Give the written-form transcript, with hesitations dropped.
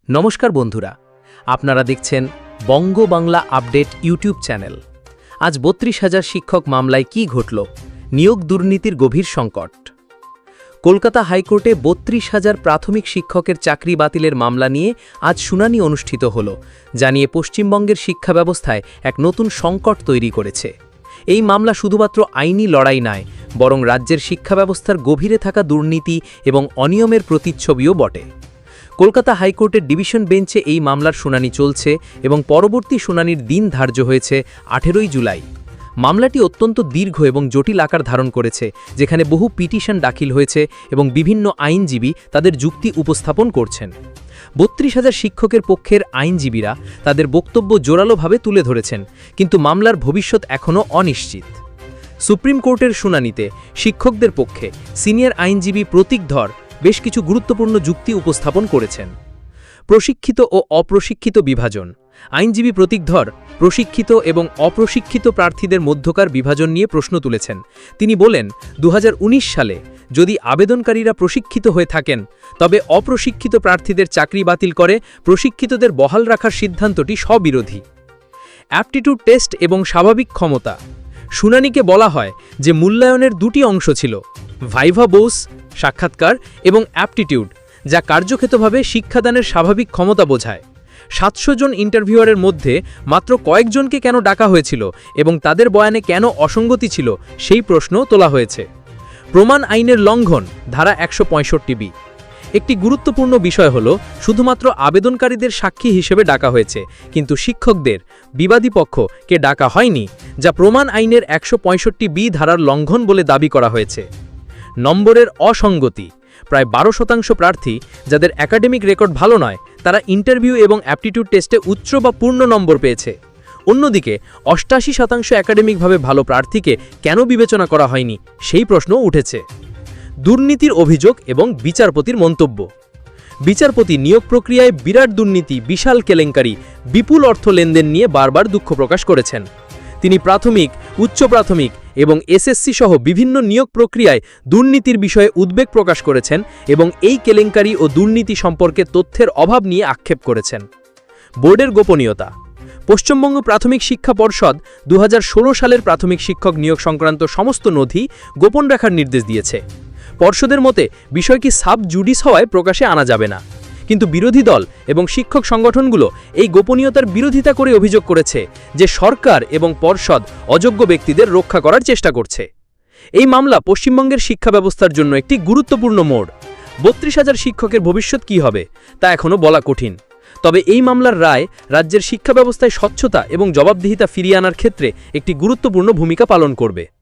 নমস্কার বন্ধুরা, আপনারা দেখছেন বঙ্গবাংলা আপডেট ইউটিউব চ্যানেল। আজ ৩২,০০০ শিক্ষক মামলায় কি ঘটল? নিয়োগ দুর্নীতির গভীর সংকট। কলকাতা হাইকোর্টে ৩২,০০০ প্রাথমিক শিক্ষকের চাকরি বাতিলের মামলা নিয়ে আজ শুনানি অনুষ্ঠিত হল, জানিয়ে পশ্চিমবঙ্গের শিক্ষা ব্যবস্থায় এক নতুন সংকট তৈরি করেছে। এই মামলা শুধুমাত্র আইনি লড়াই নয়, বরং রাজ্যের শিক্ষা ব্যবস্থার গভীরে থাকা দুর্নীতি এবং অনিয়মের প্রতিচ্ছবিও বটে। কলকাতা হাইকোর্টের ডিভিশন বেঞ্চে এই মামলার শুনানি চলছে এবং পরবর্তী শুনানির দিন ধার্য হয়েছে ১৮ জুলাই। মামলাটি অত্যন্ত দীর্ঘ এবং জটিল আকার ধারণ করেছে, যেখানে বহু পিটিশন দাখিল হয়েছে এবং বিভিন্ন আইনজীবী তাদের যুক্তি উপস্থাপন করছেন। ৩২,০০০ শিক্ষকের পক্ষের আইনজীবীরা তাদের বক্তব্য জোরালোভাবে তুলে ধরেছেন, কিন্তু মামলার ভবিষ্যৎ এখনও অনিশ্চিত। সুপ্রিম কোর্টের শুনানিতে শিক্ষকদের পক্ষে সিনিয়র আইনজীবী প্রতীক ধর বেশ কিছু গুরুত্বপূর্ণ যুক্তি উপস্থাপন করেছেন। প্রশিক্ষিত ও অপ্রশিক্ষিত বিভাজন। আইনজীবী প্রতীক ধর প্রশিক্ষিত এবং অপ্রশিক্ষিত প্রার্থীদের মধ্যকার বিভাজন নিয়ে প্রশ্ন তুলেছেন। তিনি বলেন, ২০১৯ সালে যদি আবেদনকারীরা প্রশিক্ষিত হয়ে থাকেন, তবে অপ্রশিক্ষিত প্রার্থীদের চাকরি বাতিল করে প্রশিক্ষিতদের বহাল রাখার সিদ্ধান্তটি স্ববিরোধী। অ্যাপটিটিউড টেস্ট এবং স্বাভাবিক ক্ষমতা। শুনানিকে বলা হয় যে মূল্যায়নের দুটি অংশ ছিল, ভাইভা বোস সাক্ষাৎকার এবং অ্যাপটিটিউড, যা কার্যক্ষেত্রভাবে শিক্ষাদানের স্বাভাবিক ক্ষমতা বোঝায়। ৭০০ জন ইন্টারভিউয়ারের মধ্যে মাত্র কয়েকজনকে কেন ডাকা হয়েছিল এবং তাদের বয়ানে কেন অসঙ্গতি ছিল, সেই প্রশ্ন তোলা হয়েছে। প্রমাণ আইনের লঙ্ঘন, ধারা ১৬৫বি। একটি গুরুত্বপূর্ণ বিষয় হল শুধুমাত্র আবেদনকারীদের সাক্ষী হিসেবে ডাকা হয়েছে, কিন্তু শিক্ষকদের বিবাদী পক্ষকে ডাকা হয়নি, যা প্রমাণ আইনের ১৬৫বি ধারার লঙ্ঘন বলে দাবি করা হয়েছে। নম্বরের অসঙ্গতি। প্রায় ১২% প্রার্থী যাদের একাডেমিক রেকর্ড ভালো নয়, তারা ইন্টারভিউ এবং অ্যাপটিটিউড টেস্টে উচ্চ বা পূর্ণ নম্বর পেয়েছে। অন্যদিকে ৮৮% একাডেমিকভাবে ভালো প্রার্থীকে কেন বিবেচনা করা হয়নি, সেই প্রশ্নও উঠেছে। দুর্নীতির অভিযোগ এবং বিচারপতির মন্তব্য। বিচারপতি নিয়োগ প্রক্রিয়ায় বিরাট দুর্নীতি, বিশাল কেলেঙ্কারি, বিপুল অর্থ লেনদেন নিয়ে বারবার দুঃখ প্রকাশ করেছেন। তিনি প্রাথমিক, উচ্চ প্রাথমিক এবং এসএসসি সহ বিভিন্ন নিয়োগ প্রক্রিয়ায় দুর্নীতির বিষয়ে উদ্বেগ প্রকাশ করেছেন এবং এই কেলেঙ্কারি ও দুর্নীতি সম্পর্কে তথ্যের অভাব নিয়ে আক্ষেপ করেছেন। বোর্ডের গোপনীয়তা। পশ্চিমবঙ্গ প্রাথমিক শিক্ষা পর্ষদ ২০১৬ সালের প্রাথমিক শিক্ষক নিয়োগ সংক্রান্ত সমস্ত নথি গোপন রাখার নির্দেশ দিয়েছে। পর্ষদের মতে বিষয়টি সাব জুডিস হওয়ায় প্রকাশে আনা যাবে না, কিন্তু বিরোধী দল এবং শিক্ষক সংগঠনগুলো এই গোপনীয়তার বিরোধিতা করে অভিযোগ করেছে যে সরকার এবং পর্ষদ অযোগ্য ব্যক্তিদের রক্ষা করার চেষ্টা করছে। এই মামলা পশ্চিমবঙ্গের শিক্ষা ব্যবস্থার জন্য একটি গুরুত্বপূর্ণ মোড়। ৩২,০০০ শিক্ষকের ভবিষ্যৎ কী হবে তা এখনও বলা কঠিন, তবে এই মামলার রায় রাজ্যের শিক্ষা ব্যবস্থায় স্বচ্ছতা এবং জবাবদিহিতা ফিরিয়ে আনার ক্ষেত্রে একটি গুরুত্বপূর্ণ ভূমিকা পালন করবে।